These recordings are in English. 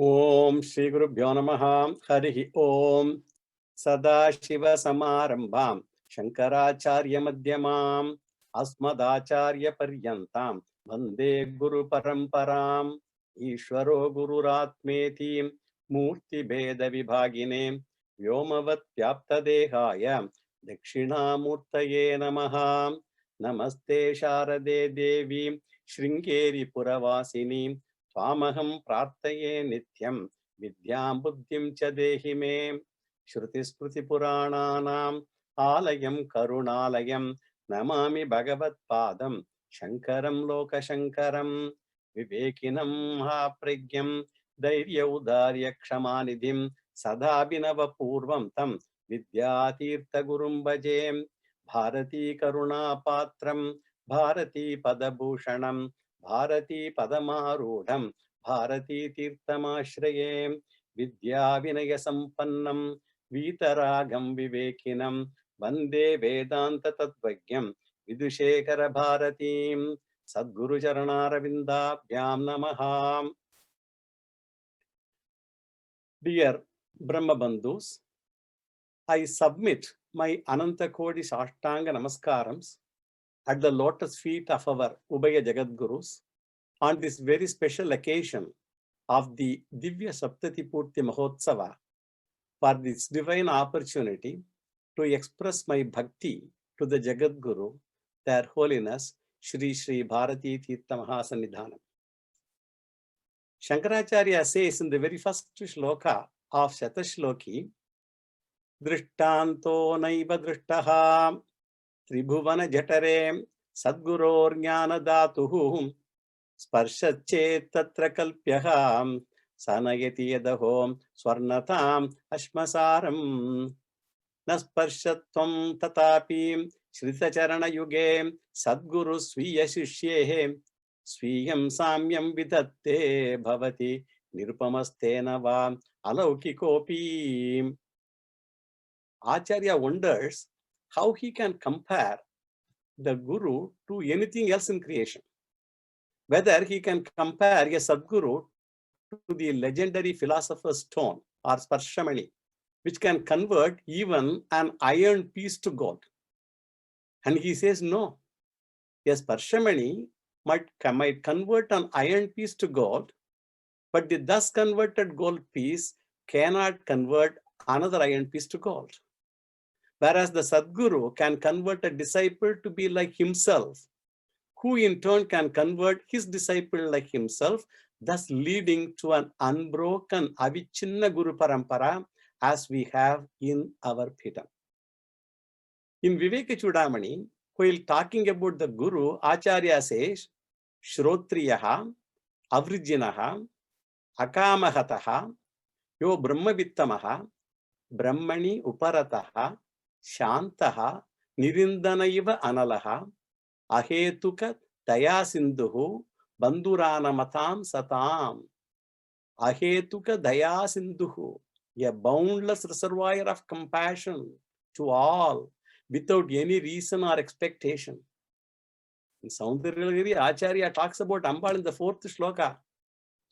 ओम श्री गुरुभ्यो नमः। हरि ओम। सदाशिवसमारंभां शंकराचार्य मध्यमाम् अस्मदाचार्य पर्यन्तां वन्दे गुरुपरम्पराम्। ईश्वरो गुरुरात्मेति मूर्तिभेद विभागिने व्योमवत्व्याप्तदेहाय दक्षिणामूर्तये नमः। नमस्ते शारदे देवी शृंगेरी पुरवासिनी स्वामहं प्रार्थये नित्यं विद्यां बुद्धिं च देहि मे। श्रुतिस्मृतिपुराणानाम् आलयं करुणालयं नमामि भगवत्पादं शङ्करं लोकशङ्करं। विवेकिनं महाप्रज्ञं धैर्यौदार्य क्षमानिधिं सदाभिनवपूर्वं तं विद्यातीर्थगुरुं भजे। भारती करुणापात्रं भारती पदभूषणं भारती पदमारूढं भारती तीर्थमाश्रये। विद्या विनय संपन्नं वीतरागं विवेकिनं वन्दे वेदांत तत्त्वज्ञं विदुशेखर भारतीं। सद्गुरु चरणारविन्दाभ्यां नमः। Dear Brahma Bandhus, I submit my Ananta Kodi Sashtanga Namaskarams at the lotus feet of our Ubaya Jagadgurus on this very special occasion of the Divya Saptati Purti Mahotsava, for this divine opportunity to express my bhakti to the Jagadguru, their holiness Shri Shri Bharati Tirtha Mahasannidhanam. Shankaracharya says in the very first shloka of Shatashloki, Drishtanto naiva drishtaha tribhuvana jatare sadguror dhatuhu स्पर्शच्चेत् तत्र कल्प्यः सनयति यदहो स्वर्णताम् अश्मसारम्। न स्पर्शत्वं तथापि श्रितचरणयुगे सद्गुरु स्वीय शिष्येः स्वीयं साम्यं विधत्ते भवति निरुपमस्तेन वा अलौकिकोऽपि। Acharya wonders how he can compare the Guru to anything else in creation. Whether he can compare a Sadguru to the legendary philosopher's stone or Sparshamani, which can convert even an iron piece to gold. And he says no. A Sparshamani might convert an iron piece to gold, but the thus converted gold piece cannot convert another iron piece to gold. Whereas the Sadguru can convert a disciple to be like himself, who in turn can convert his disciple like himself, thus leading to an unbroken avichinna Guru Parampara as we have in our Pita. In Viveka Chudamani, while talking about the Guru, Acharya says, Shrotriyaha, Avrijinaha, Akamahataha, Yo Brahmavittamaha, Brahmani Uparataha, Shantaha, Nirindanaiva Analaha, Ahetuka Dayasinduhu Bandurana Satam. Ahetuka Dayasinduhu, a boundless reservoir of compassion to all without any reason or expectation. In Saundaryalagiri, Acharya talks about Ambal in the fourth shloka.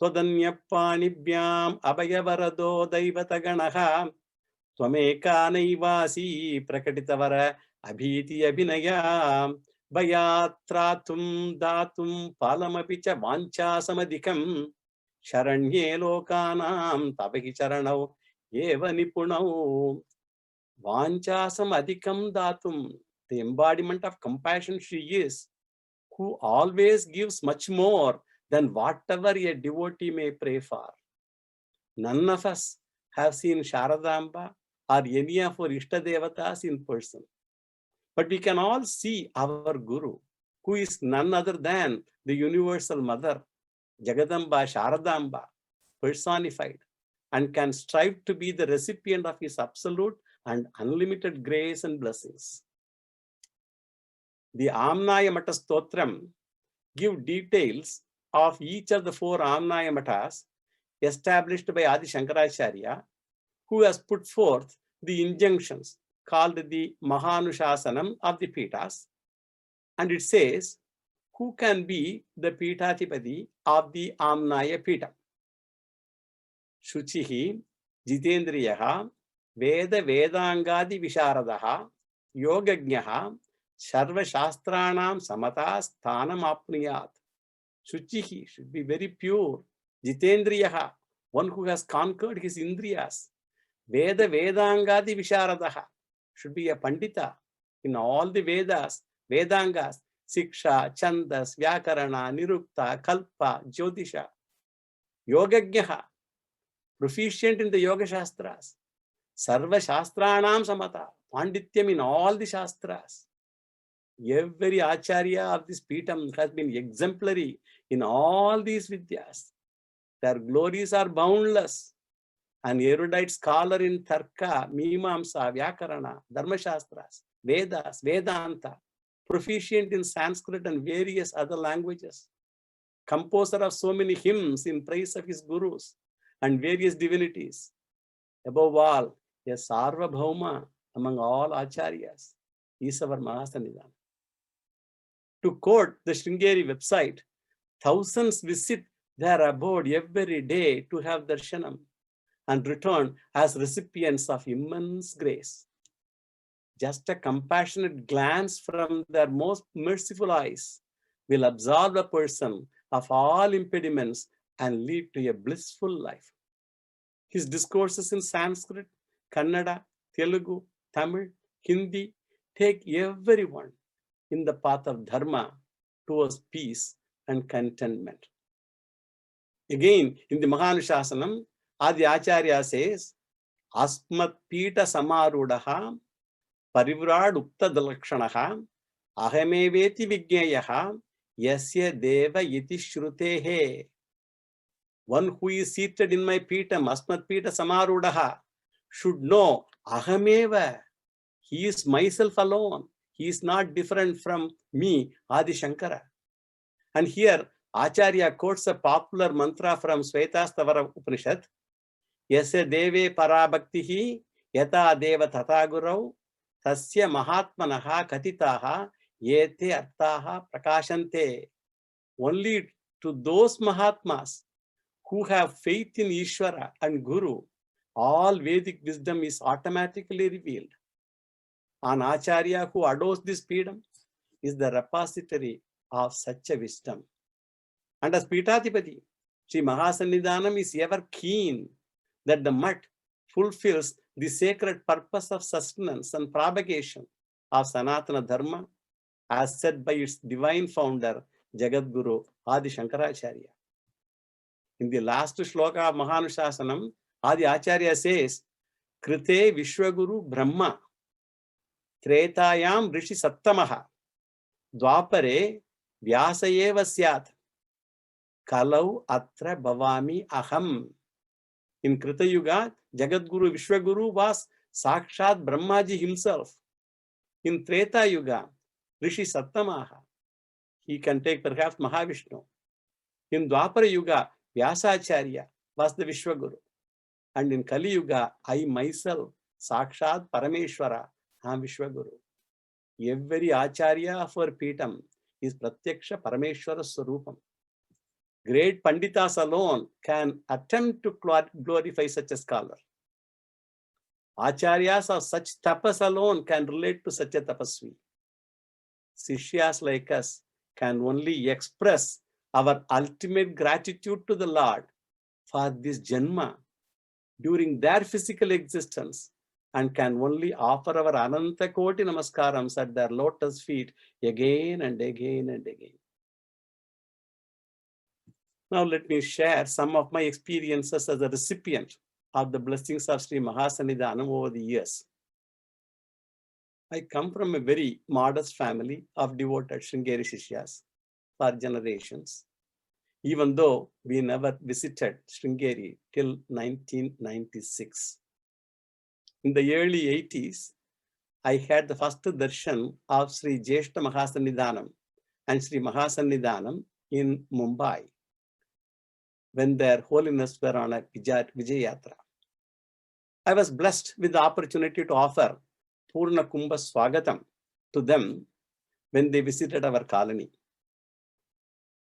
Twadanyappanibhyam abhayavarado daivataganaha Twameka naivasi prakatitavara abhiti abhinaya Bhayatratum datum palamapicha vancha samadikam Sharanye lokanam tapahi charanau eva nipunau. Vancha samadikam datum, the embodiment of compassion she is, who always gives much more than whatever a devotee may pray for. None of us have seen Sharadamba or any of our Ishtadevatas in person. But we can all see our Guru, who is none other than the universal mother, Jagadamba Sharadamba, personified, and can strive to be the recipient of his absolute and unlimited grace and blessings. The Amnaya Mata Stotram give details of each of the four Amnaya Matas established by Adi Shankaracharya, who has put forth the injunctions called the Mahanushasanam of the Pitas. And it says, who can be the Pitathipati of the Amnaya Pita? Shuchihi, Jitendriyaha, Veda Vedangadi Visharadaha, Yogagnaha, Sarva Shastranam Samata Sthanam Apniyat. Shuchihi should be very pure. Jitendriyaha, one who has conquered his indriyas. Veda Vedangadi Visharadaha should be a Pandita in all the Vedas, Vedangas, Siksha, Chandas, Vyakarana, Nirukta, Kalpa, Jyotisha. Yogagnaha, proficient in the Yoga Shastras. Sarva Shastranam Samata, Pandityam in all the Shastras. Every Acharya of this Peetham has been exemplary in all these Vidyas. Their glories are boundless. An erudite scholar in Tarka, Mimamsa, Vyakarana, Dharmashastras, Vedas, Vedanta, proficient in Sanskrit and various other languages, composer of so many hymns in praise of his gurus and various divinities. Above all, a Sarvabhauma among all Acharyas is our Mahasannidhanam. To quote the Sringeri website, thousands visit their abode every day to have darshanam and return as recipients of immense grace. Just a compassionate glance from their most merciful eyes will absolve a person of all impediments and lead to a blissful life. His discourses in Sanskrit, Kannada, Telugu, Tamil, Hindi take everyone in the path of dharma towards peace and contentment. Again, in the Mahanushasana, Adi Acharya says, Asmat Pita Samarudaha, Parivrad Ukta Dalakshanaha, Ahameveti Vigneyaha, Yasya Deva Yiti Shrutehe. One who is seated in my Peetham, Asmat Pita Samarudaha, should know Ahameva. He is myself alone. He is not different from me, Adi Shankara. And here, Acharya quotes a popular mantra from Svetastavara Upanishad. Yasya deve parabhaktihi yata deva tata gurau tasya mahatmanaha katitaha yete artaha prakashante. Only to those Mahatmas who have faith in Ishvara and Guru, all Vedic wisdom is automatically revealed. An Acharya who adores this Peetham is the repository of such a wisdom. And as Peethadipati, Sri Mahasannidhanam is ever keen that the mutt fulfills the sacred purpose of sustenance and propagation of Sanatana Dharma as said by its divine founder, Jagadguru Adi Shankaracharya. In the last shloka of Mahanushasana, Adi Acharya says, Krite Vishwaguru Brahma, Tretayam Rishi Sattamaha, Dwapare Vyasayeva Syat, Kalau Atra Bhavami Aham. In Krita Yuga, Jagadguru Vishwaguru was Sakshat Brahmaji himself. In Treta Yuga, Rishi Sattamaha, he can take perhaps Mahavishnu. In Dwapara Yuga, Vyasacharya was the Vishwaguru. And in Kali Yuga, I myself, Sakshat Parameshwara, I am Vishwaguru. Every Acharya of our Peetham is Pratyaksha Parameshwara Swarupam. Great Panditas alone can attempt to glorify such a scholar. Acharyas of such tapas alone can relate to such a tapasvi. Sishyas like us can only express our ultimate gratitude to the Lord for this Janma during their physical existence and can only offer our Ananta Koti Namaskarams at their lotus feet again and again and again. Now let me share some of my experiences as a recipient of the blessings of Sri Mahasannidhanam over the years. I come from a very modest family of devoted Sringeri Shishyas for generations, even though we never visited Sringeri till 1996. In the early 80s, I had the first darshan of Sri Jeshta Mahasannidhanam and Sri Mahasannidhanam in Mumbai, when their holiness were on a Vijayatra. I was blessed with the opportunity to offer Purna Kumbha Swagatam to them when they visited our colony.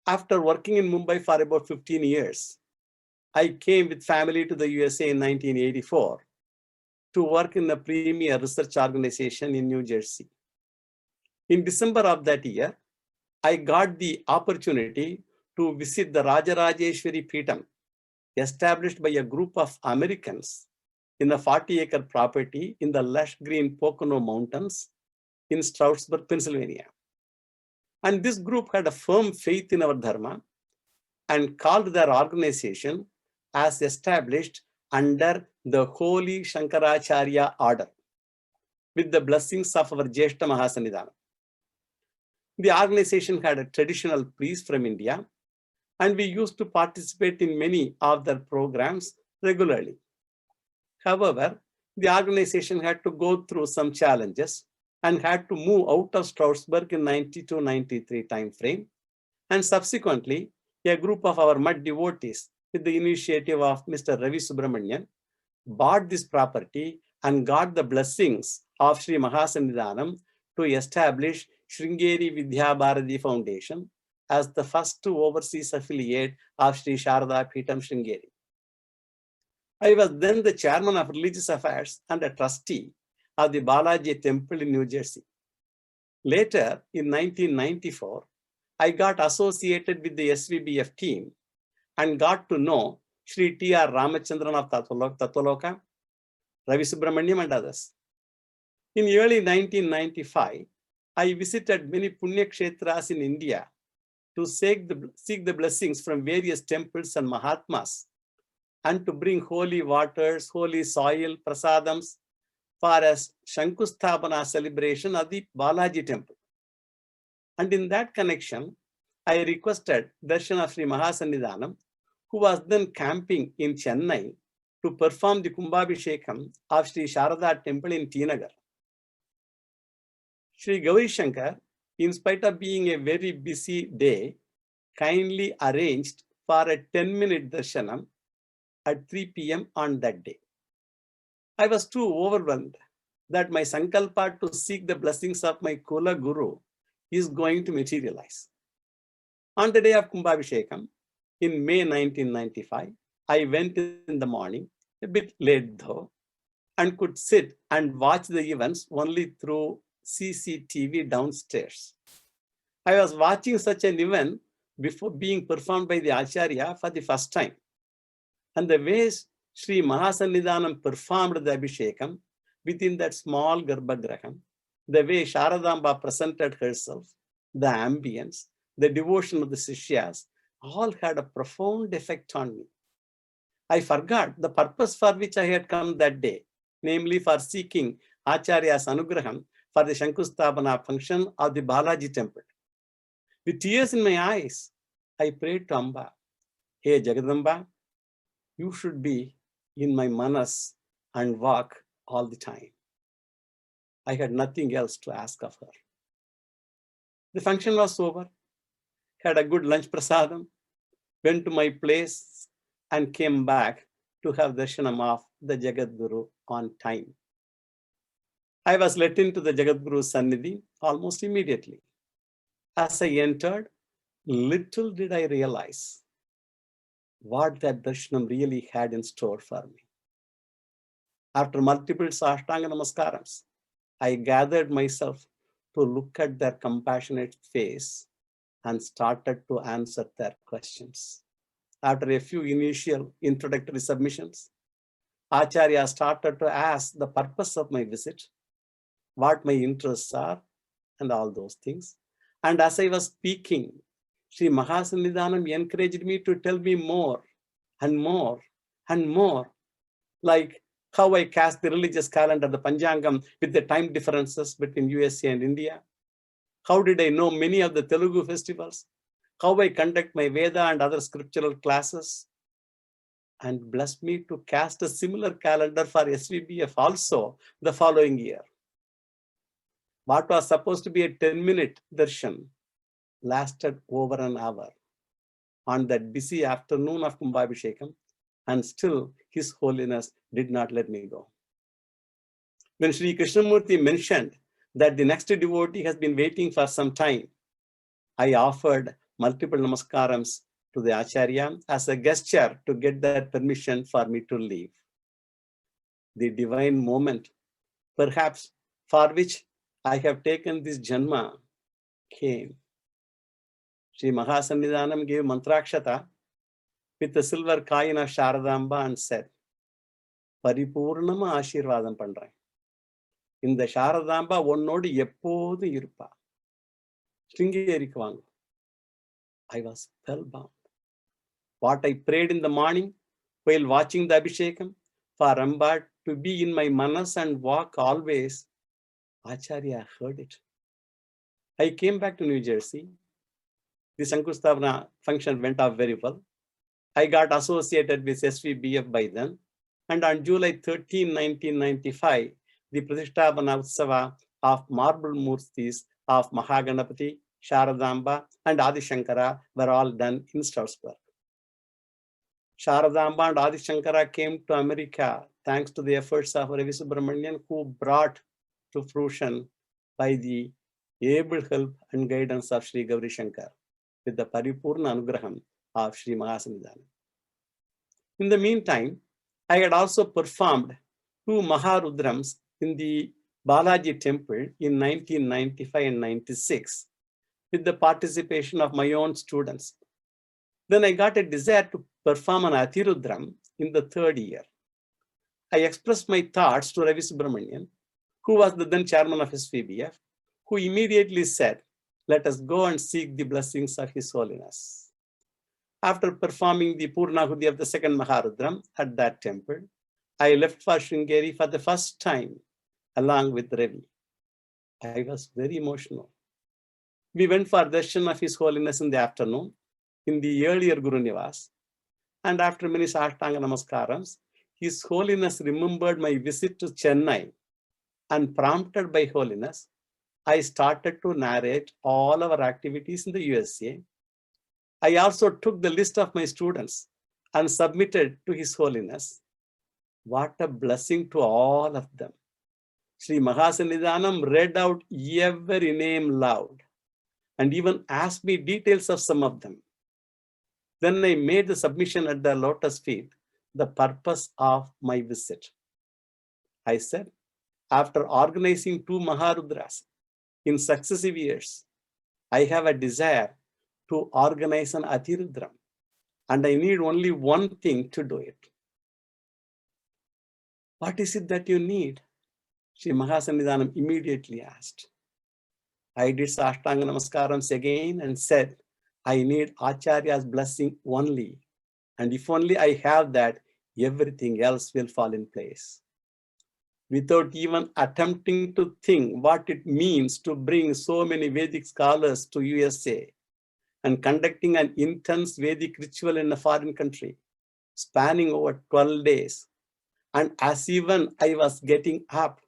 After working in Mumbai for about 15 years, I came with family to the USA in 1984 to work in a premier research organization in New Jersey. In December of that year, I got the opportunity to visit the Rajarajeshwari Peetham, established by a group of Americans in a 40-acre property in the lush green Pocono Mountains in Stroudsburg, Pennsylvania. And this group had a firm faith in our Dharma and called their organization as established under the Holy Shankaracharya order with the blessings of our Jeshta Mahasannidhanam. The organization had a traditional priest from India, and we used to participate in many of their programs regularly. However, the organization had to go through some challenges and had to move out of Stroudsburg in 92-93 timeframe. And subsequently, a group of our mud devotees, with the initiative of Mr. Ravi Subramanian, bought this property and got the blessings of Sri Mahasannidhanam to establish Sringeri Vidya Bharati Foundation as the first overseas affiliate of Sri Sharada Peetham Sringeri. I was then the chairman of religious affairs and a trustee of the Balaji Temple in New Jersey. Later, in 1994, I got associated with the SVBF team and got to know Sri T.R. Ramachandran of Tattwaloka, Ravi Subramaniam and others. In early 1995, I visited many Punya Kshetras in India to seek the blessings from various temples and Mahatmas and to bring holy waters, holy soil, prasadams for a Shankusthapana celebration of the Balaji temple. And in that connection, I requested Darshan of Sri Mahasannidhanam, who was then camping in Chennai, to perform the Kumbhabhishekam of Sri Sharada temple in T. Nagar. Sri Gauri Shankar, in spite of being a very busy day, kindly arranged for a 10-minute darshanam at 3 p.m. on that day. I was too overwhelmed that my sankalpa to seek the blessings of my Kula Guru is going to materialize. On the day of Kumbhabhishekam, in May 1995, I went in the morning, a bit late though, and could sit and watch the events only through CCTV downstairs. I was watching such an event before being performed by the Acharya for the first time. And the way Sri Mahasannidhanam performed the Abhishekam within that small Garbhagraham, the way Sharadamba presented herself, the ambience, the devotion of the Sishyas, all had a profound effect on me. I forgot the purpose for which I had come that day, namely for seeking Acharya's Anugraham for the Shankusthapana function of the Balaji temple. With tears in my eyes, I prayed to Amba, "Hey Jagadamba, you should be in my manas and walk all the time." I had nothing else to ask of her. The function was over, had a good lunch prasadam, went to my place and came back to have darshanam of the Jagadguru on time. I was let into the Jagadguru's Sannidhi almost immediately. As I entered, little did I realize what that darshanam really had in store for me. After multiple Sashtanga Namaskarams, I gathered myself to look at their compassionate face and started to answer their questions. After a few initial introductory submissions, Acharya started to ask the purpose of my visit, what my interests are, and all those things. And as I was speaking, Sri Mahasannidhanam encouraged me to tell me more and more and more, like how I cast the religious calendar, the Panchangam, with the time differences between USA and India. How did I know many of the Telugu festivals? How I conduct my Veda and other scriptural classes? And blessed me to cast a similar calendar for SVBF also the following year. What was supposed to be a 10-minute darshan lasted over an hour on that busy afternoon of Kumbhabhishekam, and still His Holiness did not let me go. When Sri Krishnamurti mentioned that the next devotee has been waiting for some time, I offered multiple namaskarams to the Acharya as a gesture to get that permission for me to leave. The divine moment, perhaps for which I have taken this Janma, came. Sri Mahasannidhanam gave Mantrakshata with a silver coin of Sharadamba and said, பரிபூர்ணமா ஆசீர்வாதம் பண்றேன். இந்த சாரதாம்பா உன்னோடு எப்போதும் இருப்பா. ஸ்ருங்கேரிக்கு வாங்க. I was spellbound. What I prayed in the morning while watching the Abhishekam for Amba to be in my manas and walk always, Acharya heard it. I came back to New Jersey. The Shankusthavana function went off very well. I got associated with SVBF by then. And on July 13, 1995, the Pratishthabhana Utsava of marble murtis of Mahaganapati, Sharadamba, and Adi Shankara were all done in Strasbourg. Sharadamba and Adi Shankara came to America thanks to the efforts of Ravi Subramanian, who brought to fruition by the able help and guidance of Sri Gauri Shankar with the Paripurna Anugraham of Sri Mahasannidhanam. In the meantime, I had also performed 2 Maharudrams in the Balaji temple in 1995 and 96 with the participation of my own students. Then I got a desire to perform an Atirudram in the 3rd year. I expressed my thoughts to Ravi Subramanian, who was the then chairman of SVBF, who immediately said, let us go and seek the blessings of His Holiness. After performing the Purnahudi of the 2nd Maharudram at that temple, I left for Sringeri for the first time along with Ravi. I was very emotional. We went for darshan of His Holiness in the afternoon in the earlier Guru Nivas, and after many Ashtanga Namaskarams, His Holiness remembered my visit to Chennai, and prompted by Holiness, I started to narrate all our activities in the USA. I also took the list of my students and submitted to His Holiness. What a blessing to all of them. Sri Mahasannidhanam read out every name loud and even asked me details of some of them. Then I made the submission at the lotus feet, the purpose of my visit. I said, after organizing 2 Maharudras in successive years, I have a desire to organize an Atirudram, and I need only one thing to do it. What is it that you need? Sri Mahasannidhanam immediately asked. I did Ashtanga Namaskarams again and said, I need Acharya's blessing only. And if only I have that, everything else will fall in place. Without even attempting to think what it means to bring so many Vedic scholars to USA and conducting an intense Vedic ritual in a foreign country, spanning over 12 days. And as even I was getting up,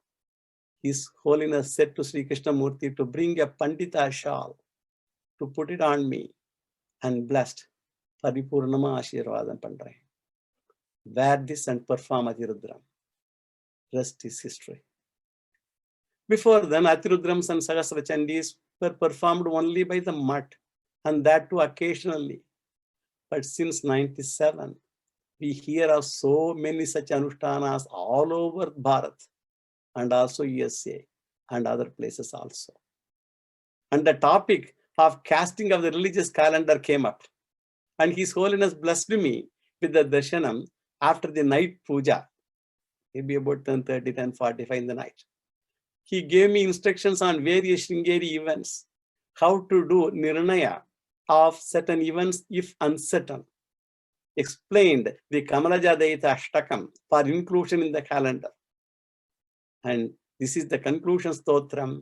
His Holiness said to Sri Krishnamurti to bring a Pandita shawl, to put it on me, and blessed, Paripurnama Ashirvadam Pandrai. Wear this and perform Atirudram. Rest is history. Before then, Atirudrams and Sahasrachandis were performed only by the mutt, and that too occasionally. But since 97, we hear of so many such anushtanas all over Bharat and also USA and other places also. And the topic of casting of the religious calendar came up, and His Holiness blessed me with the darshanam after the night puja, maybe about 10:30, 10:45 in the night. He gave me instructions on various Sringeri events, how to do nirnaya of certain events if uncertain, explained the Kamalajadaita Ashtakam for inclusion in the calendar. And this is the conclusion stotram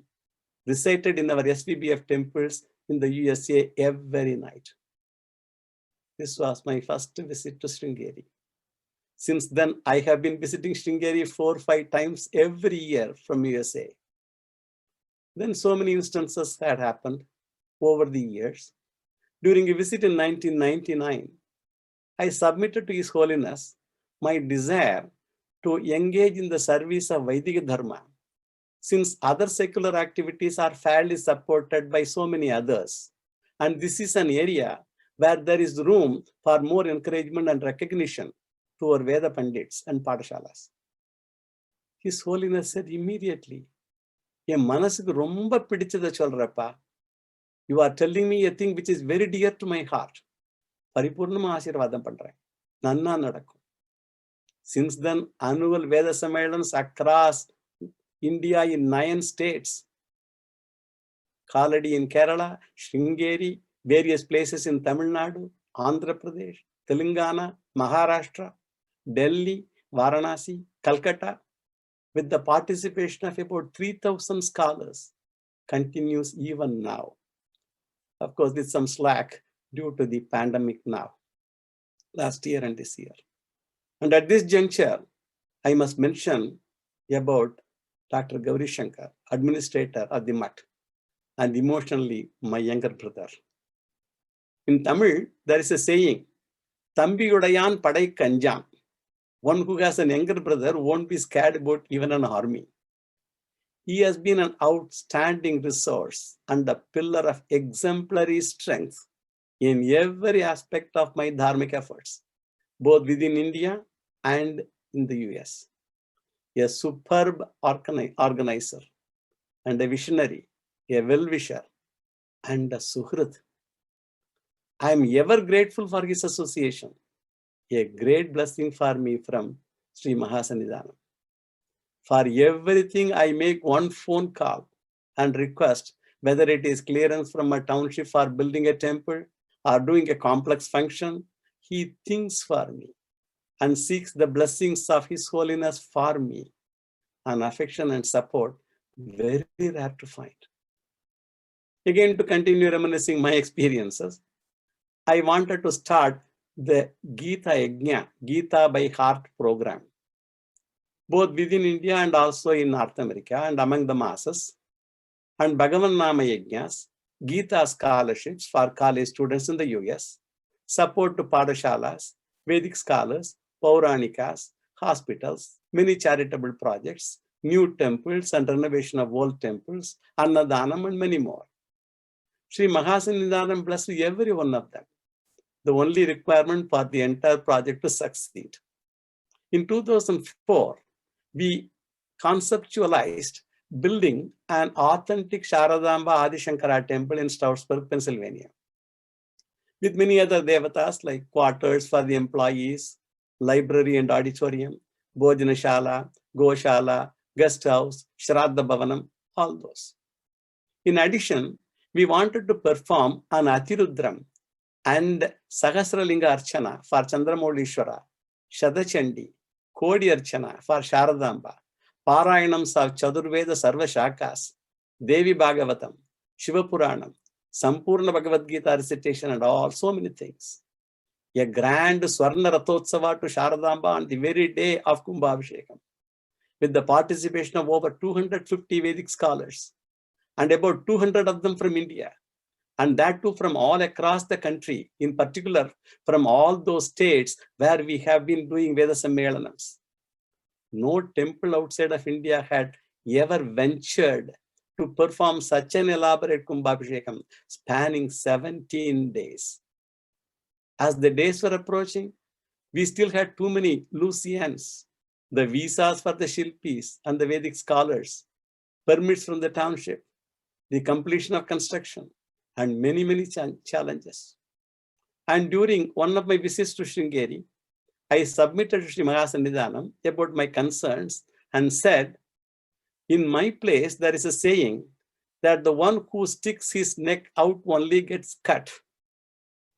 recited in our SVBF temples in the USA every night. This was my first visit to Sringeri. Since then, I have been visiting Sringeri 4 or 5 times every year from USA. Then so many instances had happened over the years. During a visit in 1999, I submitted to His Holiness my desire to engage in the service of Vedic Dharma, since other secular activities are fairly supported by so many others. And this is an area where there is room for more encouragement and recognition to our Veda Pandits and Padashalas. His Holiness said immediately, என் மனசுக்கு ரொம்ப பிடிச்சதை சொல்றப்பா. You are telling me a thing which is very dear to my heart. பரிபூர்ணமா ஆசீர்வாதம் பண்றேன். நன்னா நடக்கும். Since then, annual Veda Sammelanams across India in 9 states. Kaladi in Kerala, Sringeri, various places in Tamil Nadu, Andhra Pradesh, Telangana, Maharashtra, Delhi, Varanasi, Calcutta, with the participation of about 3,000 scholars, continues even now. Of course, with some slack due to the pandemic now, last year and this year. And at this juncture, I must mention about Dr. Gauri Shankar, administrator of the Mutt, and emotionally my younger brother. In Tamil, there is a saying, Thambiyudayan padai kanjan. One who has an younger brother won't be scared about even an army. He has been an outstanding resource and a pillar of exemplary strength in every aspect of my dharmic efforts, both within India and in the US. A superb organizer and a visionary, a well-wisher and a suhrit. I am ever grateful for his association. A great blessing for me from Sri Mahasannidhanam. For everything, I make one phone call and request, whether it is clearance from a township for building a temple or doing a complex function, he thinks for me and seeks the blessings of His Holiness for me. An affection and support very rare to find. Again, to continue reminiscing my experiences, I wanted to start the Gita Yajna, Gita by Heart program, both within India and also in North America and among the masses, and Bhagavan Nama Yajnas, Gita scholarships for college students in the US, support to Padashalas, Vedic scholars, Pauranikas, hospitals, many charitable projects, new temples and renovation of old temples, Annadanam and many more. Sri Mahasannidhanam blessed every one of them. The only requirement for the entire project to succeed. In 2004, we conceptualized building an authentic Sharadamba Adi Shankara temple in Stroudsburg, Pennsylvania, with many other devatas like quarters for the employees, library and auditorium, Bhojanashala, Goshala, guest house, Shraddha Bhavanam, all those. In addition, we wanted to perform an Atirudram and Sahasralinga Archana for Chandramoulishwara, Shadachandi, Kodi Archana for Sharadamba, Parayanams of Chadurveda Sarva Shakas, Devi Bhagavatam, Shiva Puranam, Sampurna Bhagavad Gita recitation and all, so many things. A grand Swarna Rathotsava to Sharadamba on the very day of Kumbhabhishekam, with the participation of over 250 Vedic scholars and about 200 of them from India. And that too from all across the country, in particular from all those states where we have been doing Veda Sammelanams. No temple outside of India had ever ventured to perform such an elaborate Kumbhabhishekam spanning 17 days. As the days were approaching, we still had too many loose ends, the visas for the Shilpis and the Vedic scholars, permits from the township, the completion of construction, and many, many challenges. And during one of my visits to Sringeri, I submitted to Sri Mahasannidhanam about my concerns and said, in my place, there is a saying that the one who sticks his neck out only gets cut.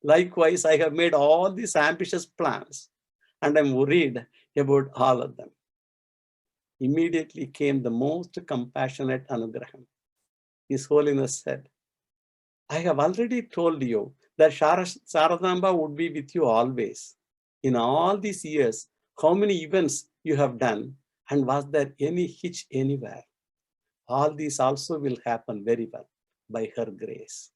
Likewise, I have made all these ambitious plans and I'm worried about all of them. Immediately came the most compassionate Anugraham. His Holiness said, I have already told you that Sharadamba would be with you always. In all these years, how many events you have done, and was there any hitch anywhere? All these also will happen very well by her grace.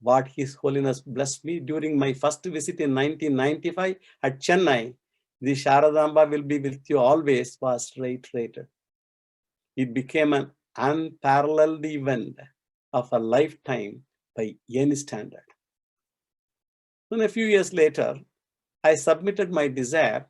What His Holiness blessed me during my first visit in 1995 at Chennai, the Sharadamba will be with you always, was reiterated. It became an unparalleled event of a lifetime by any standard. Then a few years later, I submitted my desire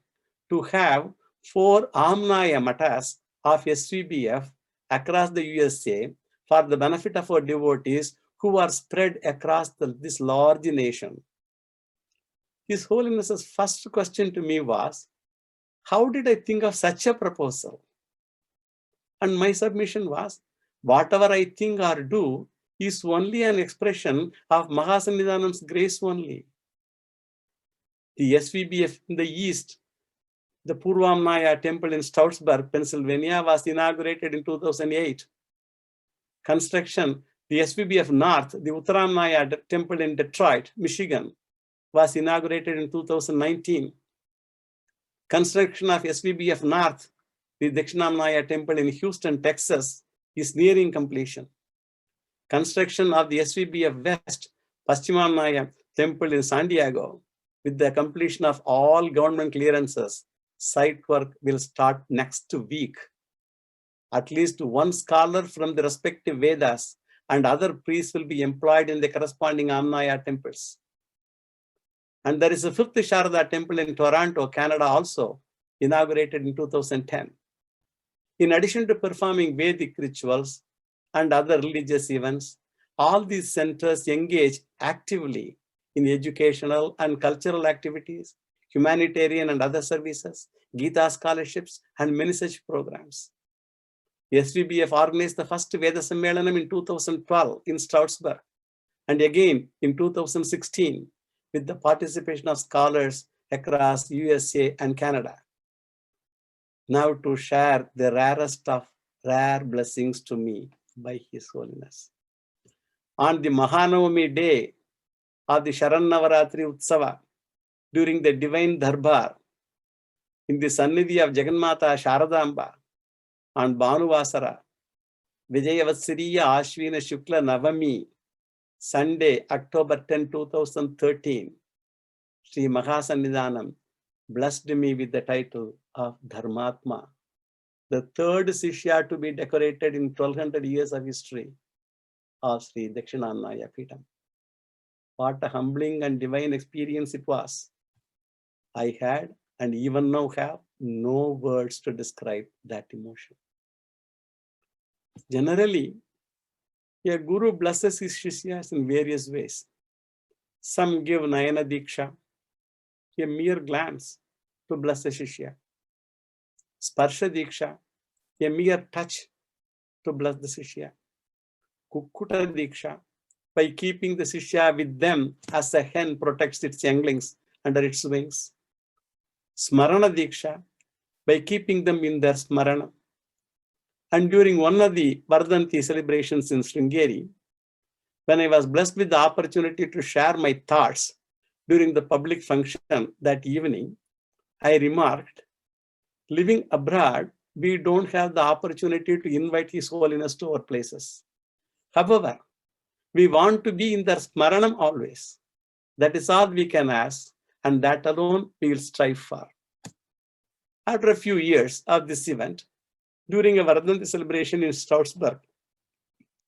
to have 4 Amnaya Matas of SVBF across the USA for the benefit of our devotees who are spread across this large nation. His Holiness's first question to me was, how did I think of such a proposal? And my submission was, whatever I think or do is only an expression of Mahasannidhanam's grace only. The SVBF in the East, the Purvamnaya temple in Stroudsburg, Pennsylvania, was inaugurated in 2008. Construction, the SVBF North, the Uttaramnaya temple in Detroit, Michigan, was inaugurated in 2019. Construction of SVBF North, the Dakshinamnaya temple in Houston, Texas, is nearing completion. Construction of the SVBF West, Paschimamnaya temple in San Diego, with the completion of all government clearances, site work will start next week. At least one scholar from the respective Vedas and other priests will be employed in the corresponding Amnaya temples. And there is a 5th Sharada temple in Toronto, Canada also, inaugurated in 2010. In addition to performing Vedic rituals and other religious events, all these centers engage actively in educational and cultural activities, humanitarian and other services, Gita scholarships, and many such programs. SVBF organized the first Veda Sammelanam in 2012 in Stroudsburg, and again in 2016 with the participation of scholars across USA and Canada. Now to share the rarest of rare blessings to me by His Holiness. On the Mahanavami day of the Sharannavaratri Utsava, during the divine Darbar, in the Sannidhi of Jagannatha Sharadamba, on Bhanuvasara, Vijayavatsiriya Ashvina Shukla Navami, Sunday, October 10, 2013, Sri Mahasannidhanam blessed me with the title of Dharmatma, the third Sishya to be decorated in 1200 years of history of Sri Dakshinamnaya Peetham. What a humbling and divine experience it was. I had, and even now have, no words to describe that emotion. Generally, a guru blesses his shishyas in various ways. Some give Nayana Diksha, a mere glance to bless a shishya. Sparsha Diksha, a mere touch to bless the shishya. Kukkuta Diksha, by keeping the shishya with them as a hen protects its younglings under its wings. Smarana Diksha, by keeping them in their smarana. And during one of the Vardhanti celebrations in Sringeri, when I was blessed with the opportunity to share my thoughts during the public function that evening, I remarked, living abroad, we don't have the opportunity to invite His Holiness to our places. However, we want to be in their smaranam always. That is all we can ask, and that alone we will strive for. After a few years of this event, during a Vardhanti celebration in Stroudsburg,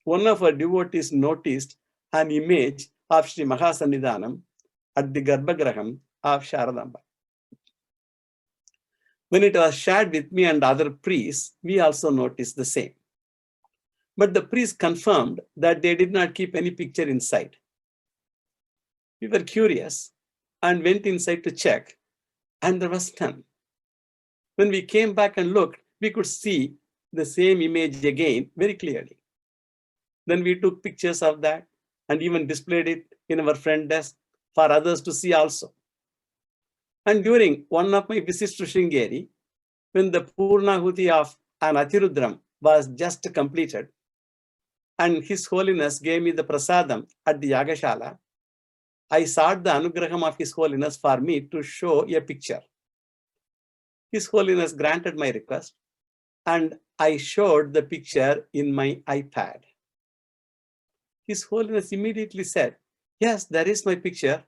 one of our devotees noticed an image of Sri Mahasannidhanam at the Garbhagraham of Sharadamba. When it was shared with me and other priests, we also noticed the same. But the priest confirmed that they did not keep any picture inside. We were curious and went inside to check, and there was none. When we came back and looked, we could see the same image again very clearly. Then we took pictures of that and even displayed it in our front desk for others to see also. And during one of my visits to Sringeri, when the Purnahuti of an Atirudram was just completed, and His Holiness gave me the prasadam at the Yagashala, I sought the anugraham of His Holiness for me to show a picture. His Holiness granted my request, and I showed the picture in my iPad. His Holiness immediately said, "Yes, there is my picture."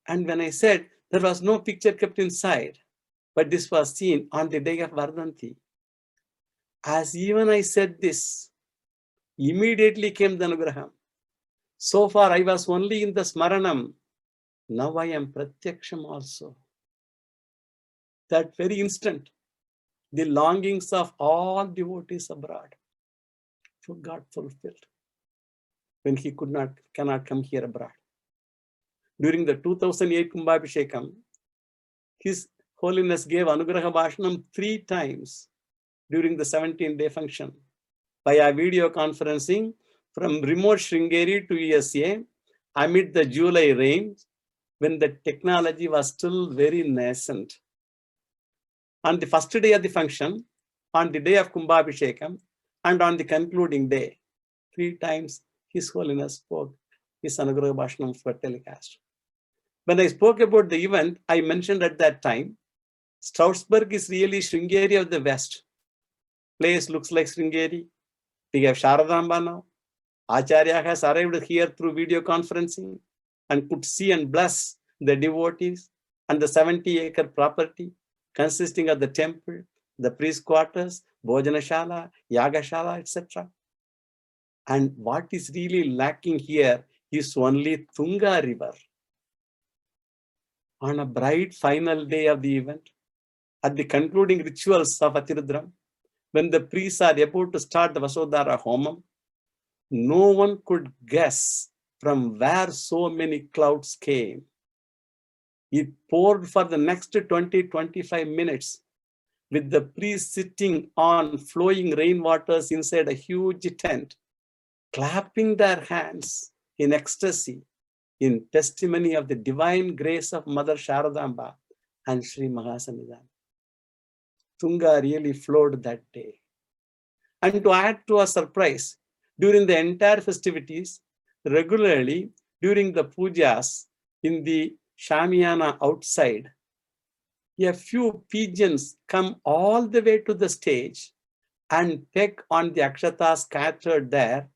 And when I said there was no picture kept inside, but this was seen on the day of Vardhanti, as even I said this, immediately came the anugraham. So far I was only in the smaranam, Now I am Pratyaksham also. That very instant, the longings of all devotees abroad got fulfilled when he cannot come here abroad. During the 2008 Kumbhabhishekam, His Holiness gave Anugraha Bhashanam 3 times during the 17-day function via video conferencing from remote Sringeri to USA amid the July rains when the technology was still very nascent. On the first day of the function, on the day of Kumbhabhishekam, and on the concluding day, 3 times His Holiness spoke His Anugraha Bhashanam for telecast. When I spoke about the event, I mentioned at that time, Stroudsburg is really Sringeri of the West. Place looks like Sringeri. We have Sharadamba now. Acharya has arrived here through video conferencing and could see and bless the devotees and the 70-acre property consisting of the temple, the priest quarters, Bhojanashala, Yagashala, etc. And what is really lacking here is only Tunga River. On a bright final day of the event, at the concluding rituals of Atirudram, when the priests are about to start the Vasodhara Homam, no one could guess from where so many clouds came. It poured for the next 20-25 minutes, with the priests sitting on flowing rainwaters inside a huge tent, clapping their hands in ecstasy, in testimony of the divine grace of Mother Sharadamba and Sri Mahasannidhanam. Tunga really flowed that day. And to add to our surprise, during the entire festivities, regularly during the pujas in the Shamiana outside, a few pigeons come all the way to the stage and peck on the akshatas scattered there,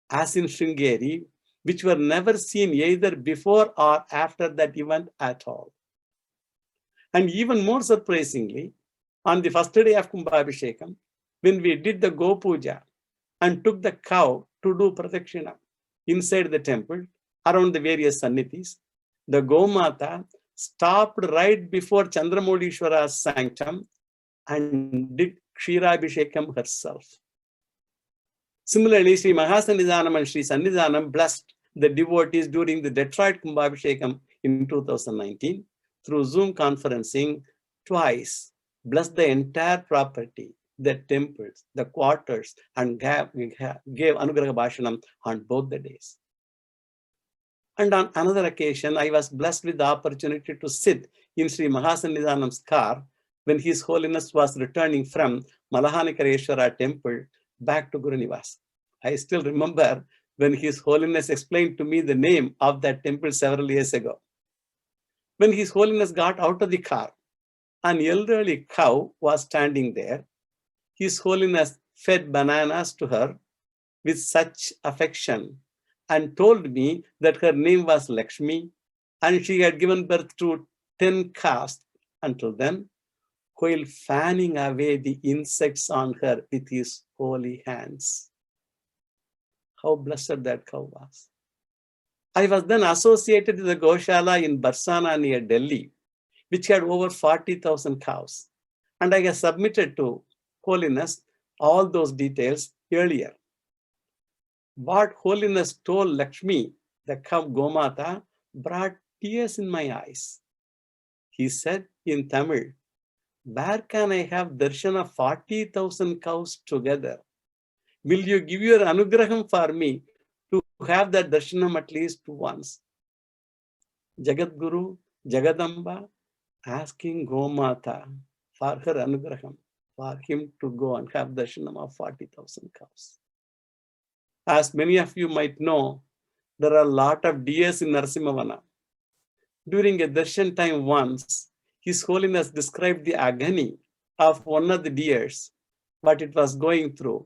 as in Sringeri, which were never seen either before or after that event at all. And even more surprisingly, on the first day of Kumbhabhishekam, when we did the Go Puja and took the cow to do Pradakshina inside the temple, around the various sannidhis, the Gomata stopped right before Chandramoulishwara's sanctum and did Kshirabhishekam herself. Similarly, Sri Mahasannidhanam and Sri Sannidhanam blessed the devotees during the Detroit Kumbhabhishekam in 2019 through Zoom conferencing twice, blessed the entire property, the temples, the quarters, and gave Anugraha Bhashanam on both the days. And on another occasion, I was blessed with the opportunity to sit in Sri Mahasannidhanam's car when His Holiness was returning from Malahanikareshwara temple back to Guru Nivas. I still remember when His Holiness explained to me the name of that temple several years ago. When His Holiness got out of the car, an elderly cow was standing there. His Holiness fed bananas to her with such affection and told me that her name was Lakshmi and she had given birth to 10 calves until then, while fanning away the insects on her with his holy hands. How blessed that cow was. I was then associated with the Goshala in Barsana near Delhi, which had over 40,000 cows. And I have submitted to Holiness all those details earlier. What Holiness told Lakshmi, the cow Gomata, brought tears in my eyes. He said in Tamil, "Where can I have darshan of 40,000 cows together? Will you give your anugraham for me to have that darshanam at least once?" Jagat Guru, Jagadamba, asking Gomata for her anugraham, for him to go and have darshanam of 40,000 cows. As many of you might know, there are a lot of deers in Narasimhavana. During a darshan time once, His Holiness described the agony of one of the deers, what it was going through,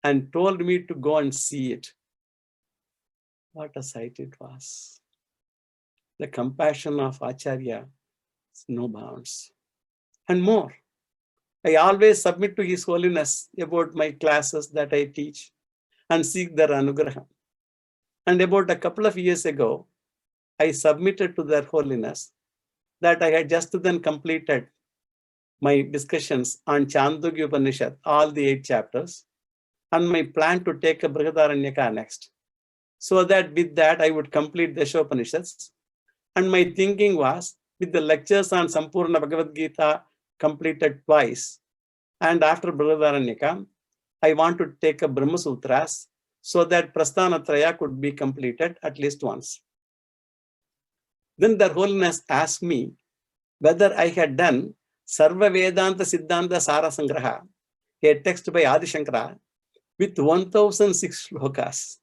and told me to go and see it. What a sight it was. The compassion of Acharya is no bounds. And more, I always submit to His Holiness about my classes that I teach and seek their anugraham. And about a couple of years ago, I submitted to their holiness that I had just then completed my discussions on Chandogya Upanishad, all the 8 chapters, and my plan to take a Brihadaranyaka next. So that with that, I would complete the Upanishads. And my thinking was, with the lectures on Sampurna Bhagavad Gita completed twice, and after Brihadaranyaka, I want to take a Brahma Sutras so that Prasthanatraya could be completed at least once. Then their holiness asked me whether I had done Sarva Vedanta Siddhanta Sara Sangraha, a text by Adi Shankara, with 1006 shlokas.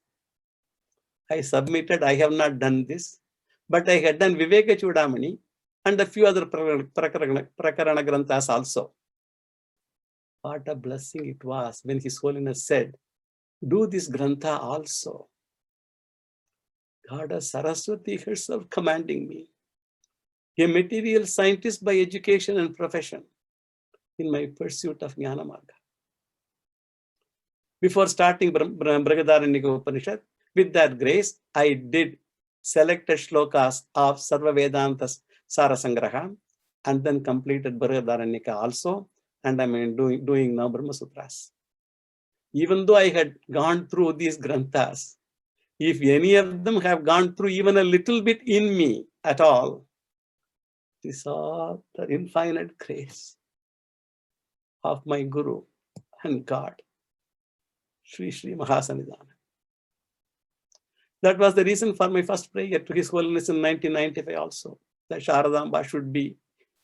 I submitted, I have not done this, but I had done Viveka Chudamani and a few other Prakarana Granthas also. What a blessing it was when His Holiness said, do this Grantha also. Goddess Saraswati herself commanding me, a material scientist by education and profession, in my pursuit of Jnana Marga. Before starting Brihadaranyaka Upanishad, with that grace, I did selected shlokas of Sarva Vedantas Sara Sangraha and then completed Brihadaranyaka also, and I'm doing now Brahma Sutras. Even though I had gone through these granthas, if any of them have gone through even a little bit in me at all, these are the infinite grace of my Guru and God, Sri Sri Mahasanidhana. That was the reason for my first prayer to His Holiness in 1995 also, that Sharadamba should be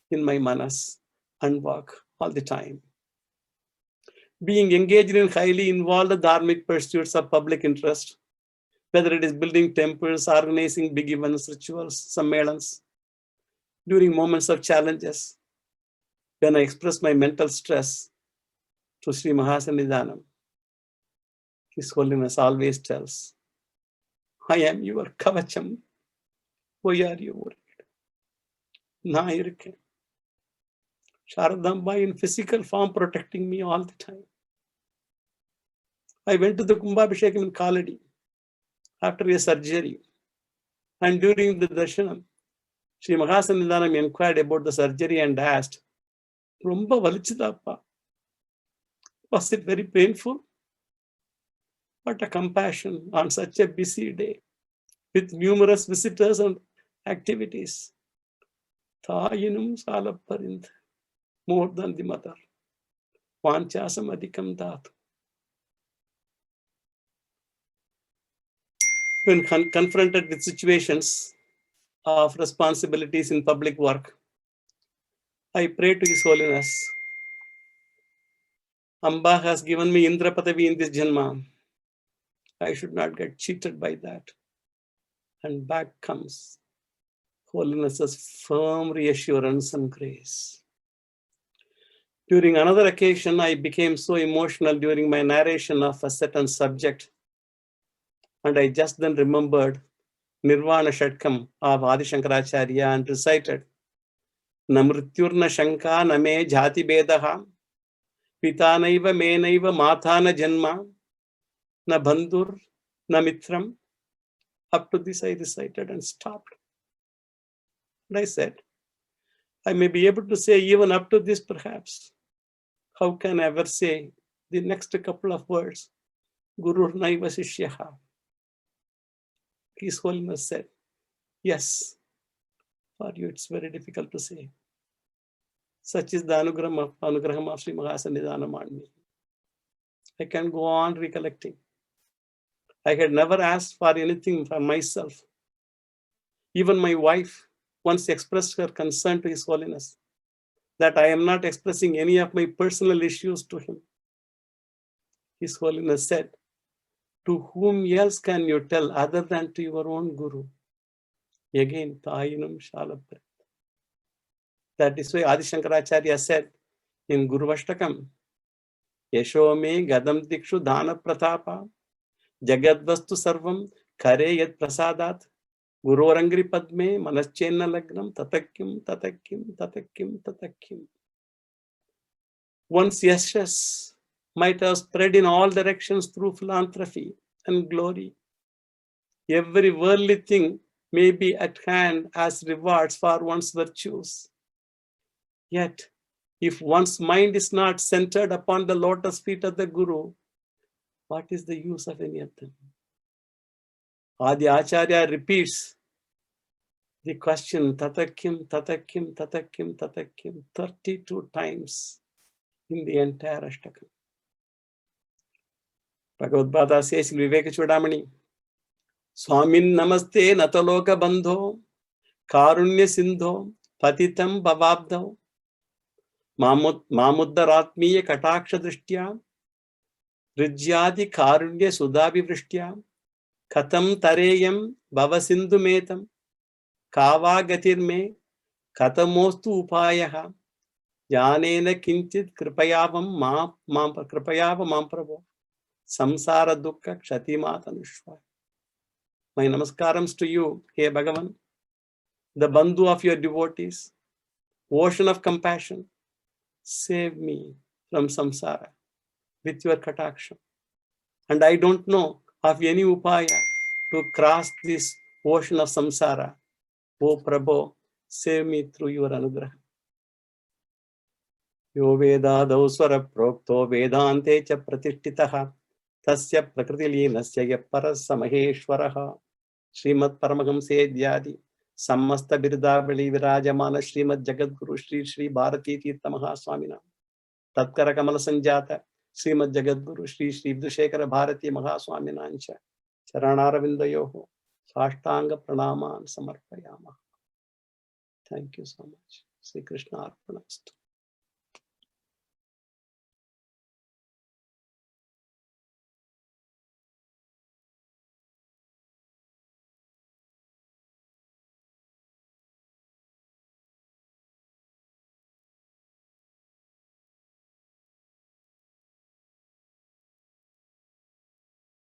in my manas and work all the time. Being engaged in highly involved dharmic pursuits of public interest, whether it is building temples, organizing big events, rituals, sammelans, during moments of challenges, when I express my mental stress to Sri Mahasanidhanam, His Holiness always tells, I am your kavacham. Why are you worried? Na irukken. Sharadamba in physical form protecting me all the time. I went to the Kumbhabhishekam in Kaladi after a surgery. And during the darshanam, Sri Mahasanidhanam inquired about the surgery and asked, Romba valichidappa. Was it very painful? What a compassion on such a busy day with numerous visitors and activities. Thayinum salaparind, more than the mother. Vanchasam adhikam dhatu. When confronted with situations of responsibilities in public work, I pray to His Holiness. Amba has given me Indra Padavi in this Janma. I should not get cheated by that. And back comes Holiness's firm reassurance and grace. During another occasion, I became so emotional during my narration of a certain subject. And I just then remembered Nirvana Shatkam of Adi Shankaracharya and recited, Namrityurna Shanka Name Jati Bedaha Pitanaiva Menaiva Mathana Janma Na Bandhur Na Mitram. Up to this I recited and stopped. And I said, I may be able to say even up to this perhaps. How can I ever say the next couple of words? Guru Naiva Sishyaha. His Holiness said, yes, for you it's very difficult to say. Such is the Anugraham of Sri Mahasanidhanam on me. I can go on recollecting. I had never asked for anything for myself. Even my wife once expressed her concern to His Holiness that I am not expressing any of my personal issues to him. His Holiness said, to whom else can you tell other than to your own Guru? Again, Tayinam Shalapra. That is why Adi Shankaracharya said in Guru Ashtakam, Yashome Gadam Dikshu Dana Pratapa Jagadvastu Sarvam Kare Yat Prasadat Guru Orangri Padme Manaschenna Lagnam Tatakim Tatakim Tatakim Tatakim. One's yashas might have spread in all directions through philanthropy and glory. Every worldly thing may be at hand as rewards for one's virtues. Yet, if one's mind is not centered upon the lotus feet of the Guru, what is the use of any of them? Adi Acharya repeats the question Tatakim, Tatakim, Tatakim, Tatakim 32 times in the entire Ashtakam. Bhagavad Bhada says in Viveka Chudamani, Swamin Namaste Nataloka Bandho Karunya Sindho Patitam Bhavabdho Mamuddaratmiya Kataksha Drishtya Rijyadi Karunya Sudhabi Vrishtya Katam Tareyam Bhavasindhu Metam Kava Gatirme Katamostu Upayaha Janena Kinchit Kripayavam Mam Prabhu Samsara Dukkha Kshatimatanushva. My namaskarams to you, He Bhagavan, the Bandhu of your devotees, ocean of compassion, save me from samsara with your kataksha. And I don't know of any upaya to cross this ocean of samsara. O Prabhu, save me through your anugraha. Yo vedadau swara prokto vedante cha pratishtitaha tasya prakritilinasya yapparas samaheshwaraha Srimad Paramahamsa Dhyadi Samasta Birdavali Virajamana Srimad Jagadguru Shri Bharati Tirtha Mahaswamina Tatkara Kamala Sanjata Srimad Jagadguru Shri Vidushekara Bharati Mahaswamina Ancha Charanaravindayoho Sashtanga Pranaman Samarpayama. Thank you so much. Sri Krishna Arpanastu.